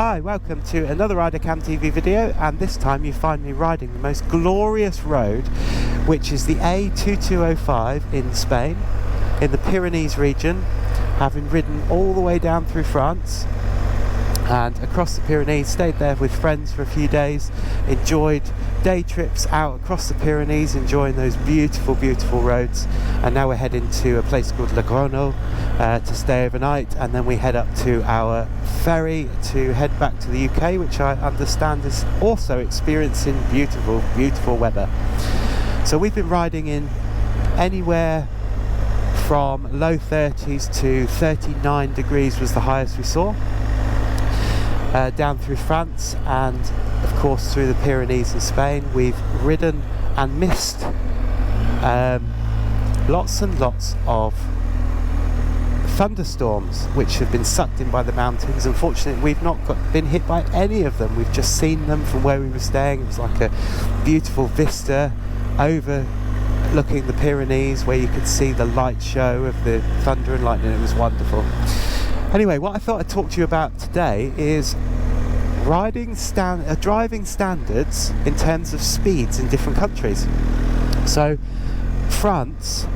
Hi, welcome to another RiderCamTV video, and this time you find me riding the most glorious road, which is the A2205 in Spain, in the Pyrenees region, having ridden all the way down through France and across the Pyrenees, stayed there with friends for a few days, enjoyed day trips out across the Pyrenees, enjoying those beautiful, beautiful roads, and now we're heading to a place called Logroño to stay overnight, and then we head up to our ferry to head back to the UK, which I understand is also experiencing beautiful, beautiful weather. So we've been riding in anywhere from low 30s to 39 degrees was the highest we saw. Down through France and of course through the Pyrenees and Spain. We've ridden and missed lots and lots of thunderstorms which have been sucked in by the mountains. Unfortunately, we've not been hit by any of them. We've just seen them from where we were staying. It was like a beautiful vista overlooking the Pyrenees where you could see the light show of the thunder and lightning. It was wonderful. Anyway, what I thought I'd talk to you about today is driving standards in terms of speeds in different countries. So France,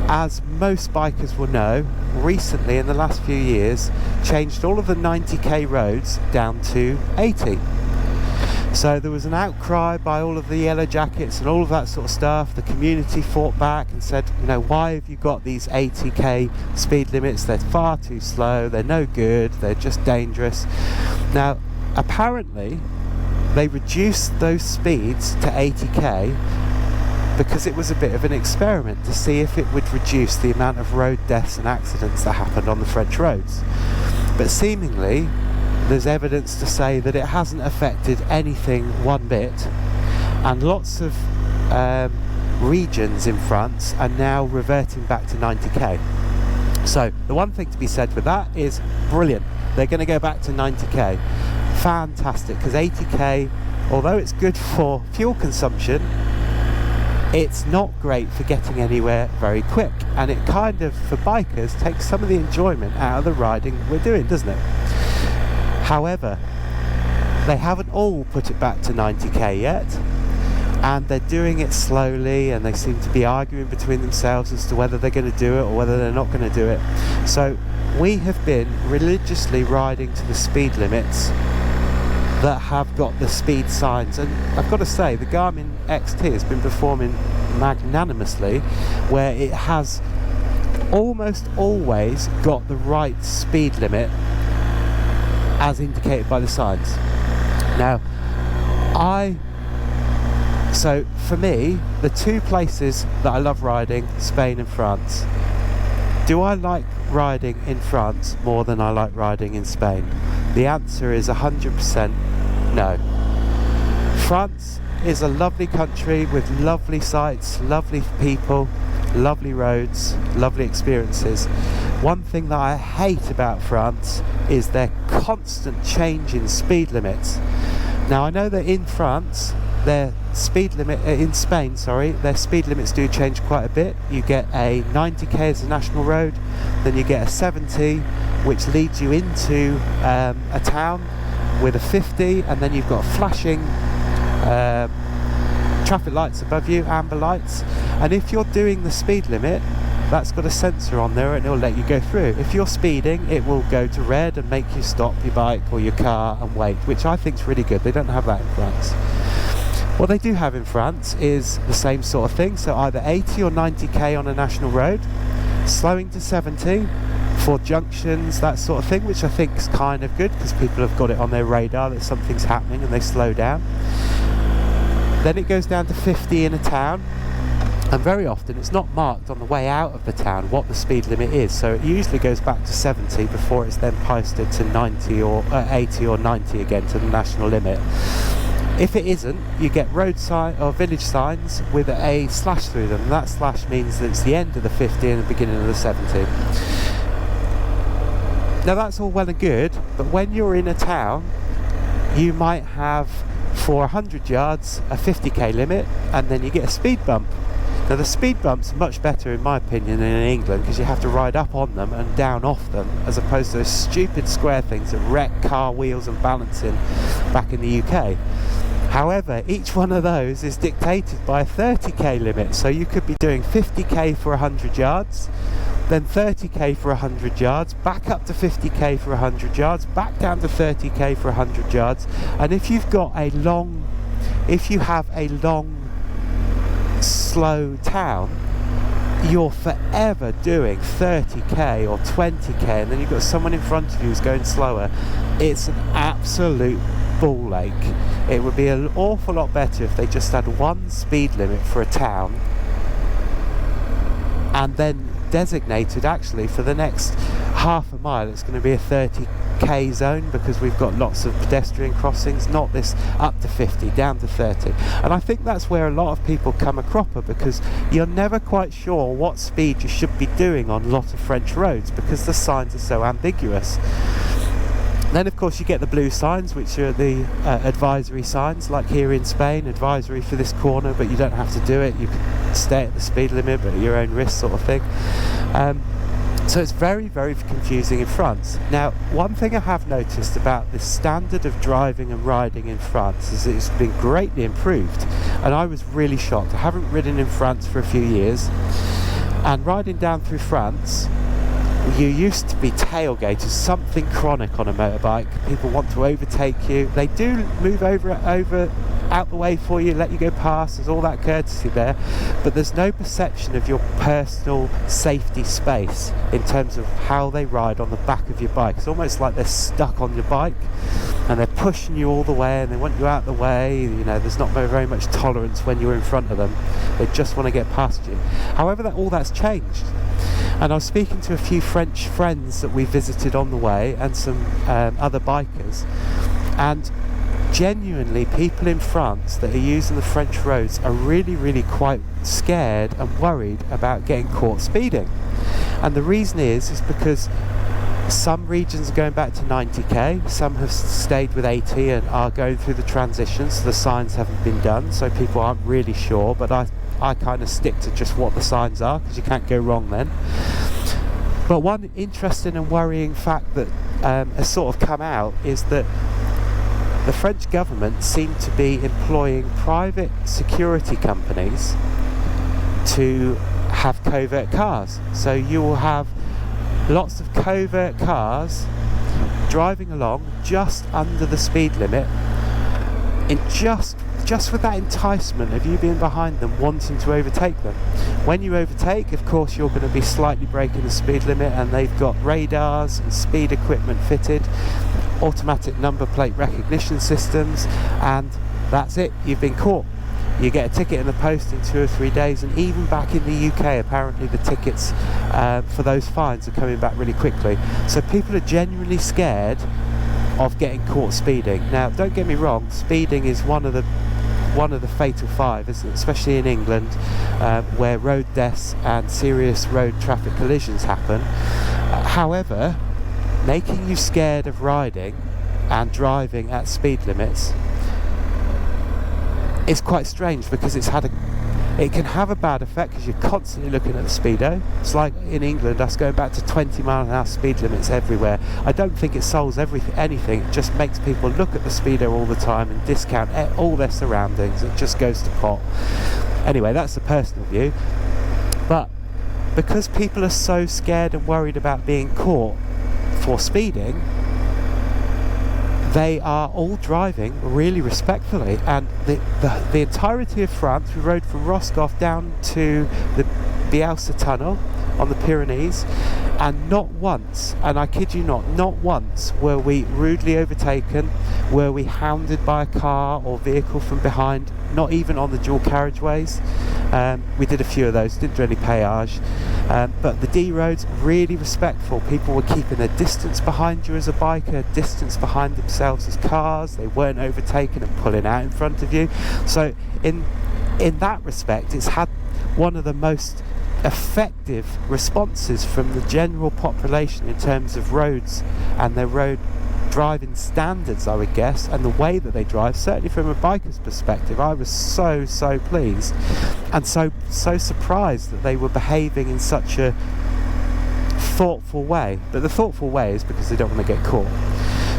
as most bikers will know, recently in the last few years changed all of the 90k roads down to 80. So there was an outcry by all of the yellow jackets and all of that sort of stuff. The community fought back and said, you know, why have you got these 80k speed limits? They're far too slow, they're no good, they're just dangerous. Now, apparently, they reduced those speeds to 80k because it was a bit of an experiment to see if it would reduce the amount of road deaths and accidents that happened on the French roads. But seemingly, there's evidence to say that it hasn't affected anything one bit, and lots of regions in France are now reverting back to 90k. So the one thing to be said with that is brilliant. They're going to go back to 90k. Fantastic, because 80k, although it's good for fuel consumption, it's not great for getting anywhere very quick, and it kind of, for bikers, takes some of the enjoyment out of the riding we're doing, doesn't it? However, they haven't all put it back to 90k yet, and they're doing it slowly, and they seem to be arguing between themselves as to whether they're going to do it or whether they're not going to do it. So we have been religiously riding to the speed limits that have got the speed signs, and I've got to say the Garmin XT has been performing magnanimously, where it has almost always got the right speed limit as indicated by the signs. Now, so for me, the two places that I love riding, Spain and France. Do I like riding in France more than I like riding in Spain? The answer is 100% no. France is a lovely country with lovely sights, lovely people, lovely roads, lovely experiences. One thing that I hate about France is their constant change in speed limits. Now, I know that in France, their speed limit in Spain, their speed limits do change quite a bit. You get a 90k as a national road, then you get a 70, which leads you into a town with a 50, and then you've got flashing traffic lights above you, amber lights, and if you're doing the speed limit, that's got a sensor on there and it'll let you go through. If you're speeding, it will go to red and make you stop your bike or your car and wait, which I think is really good. They don't have that in France. What they do have in France is the same sort of thing, so either 80 or 90k on a national road, slowing to 70 for junctions, that sort of thing, which I think is kind of good because people have got it on their radar that something's happening and they slow down. Then it goes down to 50 in a town, and very often it's not marked on the way out of the town what the speed limit is, so it usually goes back to 70 before it's then posted to 90 or 80 or 90 again to the national limit. If it isn't, you get road sign or village signs with a slash through them, and that slash means that it's the end of the 50 and the beginning of the 70. Now that's all well and good, but when you're in a town, you might have for 100 yards a 50k limit, and then you get a speed bump. Now the speed bumps are much better in my opinion than in England, because you have to ride up on them and down off them, as opposed to those stupid square things that wreck car wheels and balancing back in the UK. However, each one of those is dictated by a 30k limit, so you could be doing 50k for 100 yards, then 30k for 100 yards, back up to 50k for 100 yards, back down to 30k for 100 yards, and if you have a long slow town, you're forever doing 30k or 20k, and then you've got someone in front of you who's going slower. It's an absolute ball ache. It would be an awful lot better if they just had one speed limit for a town, and then designated actually for the next half a mile it's going to be a 30k zone, because we've got lots of pedestrian crossings, not this up to 50 down to 30. And I think that's where a lot of people come a cropper, because you're never quite sure what speed you should be doing on a lot of French roads, because the signs are so ambiguous. Then of course you get the blue signs, which are the advisory signs, like here in Spain, advisory for this corner, but you don't have to do it, you can stay at the speed limit but at your own risk, sort of thing. So it's very, very confusing in France. Now, one thing I have noticed about the standard of driving and riding in France is it's been greatly improved, and I was really shocked. I haven't ridden in France for a few years, and riding down through France, you used to be tailgated, something chronic on a motorbike. People want to overtake you. They do move over out the way for you, let you go past. There's all that courtesy there, but there's no perception of your personal safety space in terms of how they ride on the back of your bike. It's almost like they're stuck on your bike and they're pushing you all the way, and they want you out the way. You know, there's not very much tolerance when you're in front of them. They just want to get past you. However, all that's changed. And I was speaking to a few French friends that we visited on the way, and some other bikers, and genuinely people in France that are using the French roads are really, really quite scared and worried about getting caught speeding. And the reason is because some regions are going back to 90k, some have stayed with 80 and are going through the transition, so the signs haven't been done, so people aren't really sure, but I kind of stick to just what the signs are, because you can't go wrong then. But one interesting and worrying fact that has sort of come out is that the French government seem to be employing private security companies to have covert cars. So you will have lots of covert cars driving along just under the speed limit, in just with that enticement of you being behind them, wanting to overtake them. When you overtake, of course, you're going to be slightly breaking the speed limit, and they've got radars and speed equipment fitted, automatic number plate recognition systems, and that's it, you've been caught. You get a ticket in the post in 2 or 3 days, and even back in the UK apparently the tickets for those fines are coming back really quickly. So people are genuinely scared of getting caught speeding. Now don't get me wrong, speeding is one of the fatal five, isn't it? Especially in England, where road deaths and serious road traffic collisions happen. However, making you scared of riding and driving at speed limits is quite strange, because it can have a bad effect, because you're constantly looking at the speedo. It's like in England, us going back to 20 mile an hour speed limits everywhere. I don't think it solves anything. It just makes people look at the speedo all the time and discount all their surroundings. It just goes to pot. Anyway, that's the personal view. But because people are so scared and worried about being caught for speeding, they are all driving really respectfully, and the entirety of France, we rode from Roscoff down to the Bielsa tunnel on the Pyrenees, and not once, and I kid you not once were we rudely overtaken, were we hounded by a car or vehicle from behind, not even on the dual carriageways. We did a few of those, didn't do any péage, but the D roads, really respectful. People were keeping their distance behind you as a biker, distance behind themselves as cars. They weren't overtaken and pulling out in front of you. So in that respect, it's had one of the most effective responses from the general population in terms of roads and their road driving standards, I would guess, and the way that they drive, certainly from a biker's perspective, I was so pleased and so surprised that they were behaving in such a thoughtful way. But the thoughtful way is because they don't want to get caught.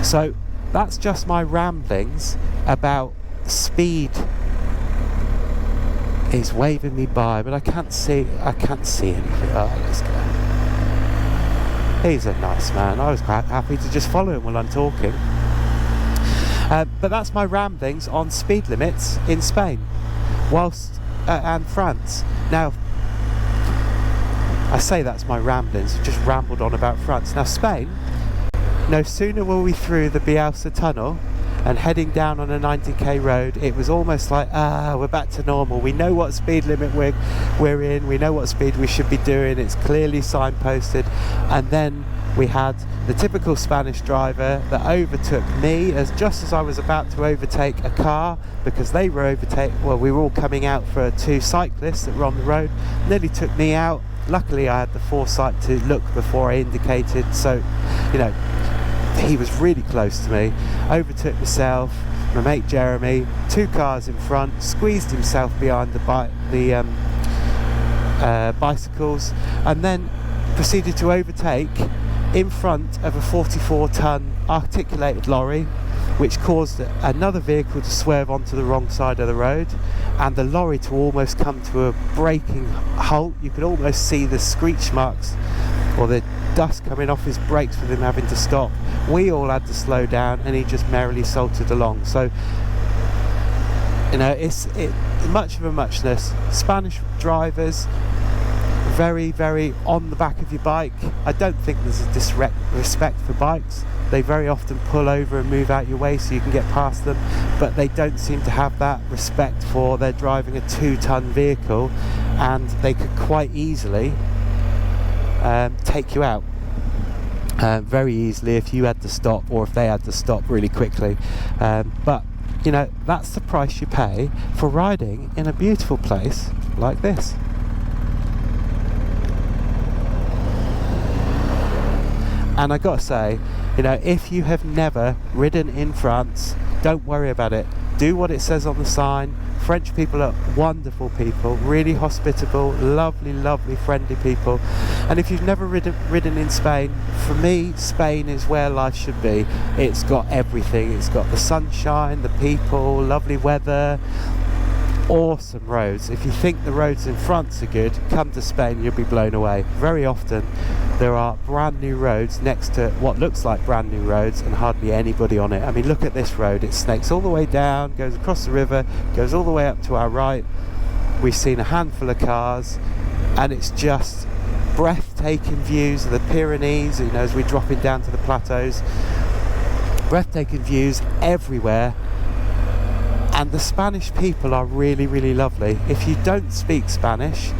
So that's just my ramblings about speed. He's waving me by, but I can't see anything. Oh, let's go. He's a nice man. I was quite happy to just follow him while I'm talking. But that's my ramblings on speed limits in Spain, and France. Now, I say that's my ramblings. I've just rambled on about France. Now, Spain. No sooner were we through the Bielsa tunnel and heading down on a 90k road, it was almost like, we're back to normal. We know what speed limit we're in, we know what speed we should be doing, it's clearly signposted. And then we had the typical Spanish driver that overtook me just as I was about to overtake a car, because they were we were all coming out for two cyclists that were on the road, nearly took me out. Luckily I had the foresight to look before I indicated, so, you know, he was really close to me, overtook myself, my mate Jeremy, two cars in front, squeezed himself behind the bicycles, and then proceeded to overtake in front of a 44-ton articulated lorry, which caused another vehicle to swerve onto the wrong side of the road and the lorry to almost come to a braking halt. You could almost see the screech marks or the dust coming off his brakes with him having to stop. We all had to slow down and he just merrily salted along. So, you know, it's much of a muchness. Spanish drivers, very on the back of your bike. I don't think there's a disrespect for bikes. They very often pull over and move out your way so you can get past them, but they don't seem to have that respect for they're driving a 2-ton vehicle, and they could quite easily take you out very easily if you had to stop or if they had to stop really quickly. But you know, that's the price you pay for riding in a beautiful place like this. And I gotta say, you know, if you have never ridden in France, don't worry about it. Do what it says on the sign. French people are wonderful people, really hospitable, lovely, friendly people. And if you've never ridden in Spain, for me, Spain is where life should be. It's got everything. It's got the sunshine, the people, lovely weather, awesome roads. If you think the roads in France are good, come to Spain, you'll be blown away. Very often there are brand new roads next to what looks like brand new roads and hardly anybody on it. I mean, look at this road. It snakes all the way down, goes across the river, goes all the way up to our right. We've seen a handful of cars, and it's just breathtaking views of the Pyrenees, you know, as we're dropping down to the plateaus. Breathtaking views everywhere. And the Spanish people are really lovely. If you don't speak Spanish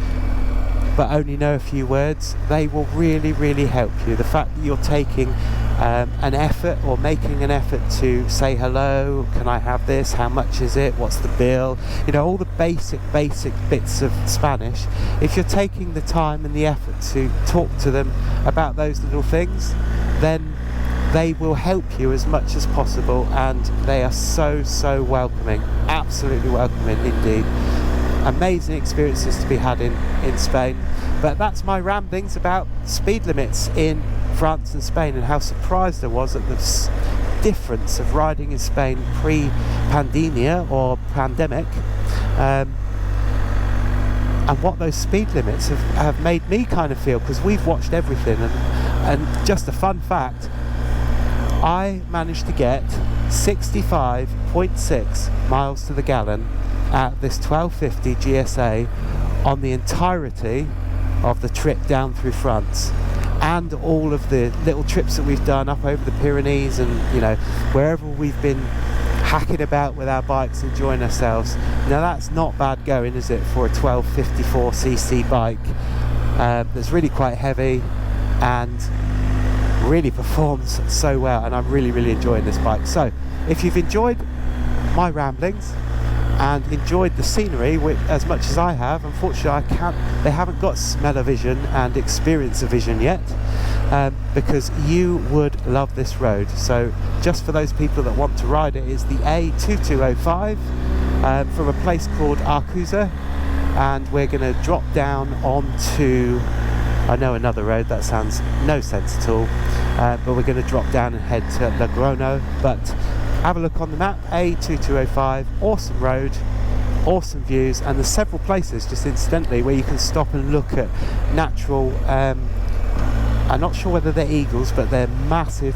but only know a few words, they will really help you. The fact that you're taking an effort or making an effort to say hello, can I have this, how much is it, what's the bill, you know, all the basic bits of Spanish. If you're taking the time and the effort to talk to them about those little things, then they will help you as much as possible, and they are so welcoming, absolutely welcoming indeed. Amazing experiences to be had in Spain. But that's my ramblings about speed limits in France and Spain, and how surprised I was at the difference of riding in Spain pre-pandemia or pandemic, and what those speed limits have made me kind of feel, because we've watched everything. And just a fun fact, I managed to get 65.6 miles to the gallon at this 1250 GSA on the entirety of the trip down through France, and all of the little trips that we've done up over the Pyrenees, and you know, wherever we've been hacking about with our bikes, enjoying ourselves. Now that's not bad going, is it, for a 1254cc bike that's really quite heavy and really performs so well, and I'm really enjoying this bike. So if you've enjoyed my ramblings and enjoyed the scenery as much as I have, unfortunately they haven't got smell-o-vision and experience-o-vision yet, because you would love this road. So just for those people that want to ride it, it's the A2205 from a place called Arcusa, and we're going to drop down onto, I know another road that sounds no sense at all, but we're going to drop down and head to Logrono. But have a look on the map, A2205, awesome road, awesome views, and there's several places, just incidentally, where you can stop and look at natural, I'm not sure whether they're eagles, but they're massive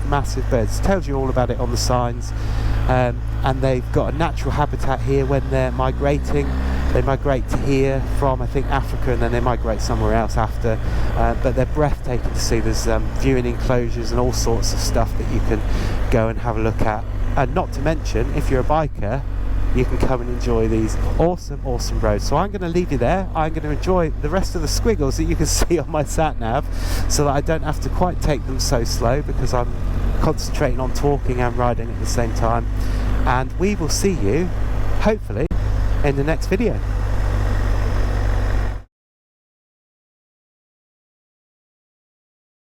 birds. It tells you all about it on the signs, and they've got a natural habitat here. When they're migrating, they migrate to here from, I think, Africa, and then they migrate somewhere else after, but they're breathtaking to see. There's viewing enclosures and all sorts of stuff that you can go and have a look at, and not to mention, if you're a biker, you can come and enjoy these awesome roads. So I'm going to leave you there. I'm going to enjoy the rest of the squiggles that you can see on my sat nav, so that I don't have to quite take them so slow, because I'm concentrating on talking and riding at the same time. And we will see you hopefully in the next video.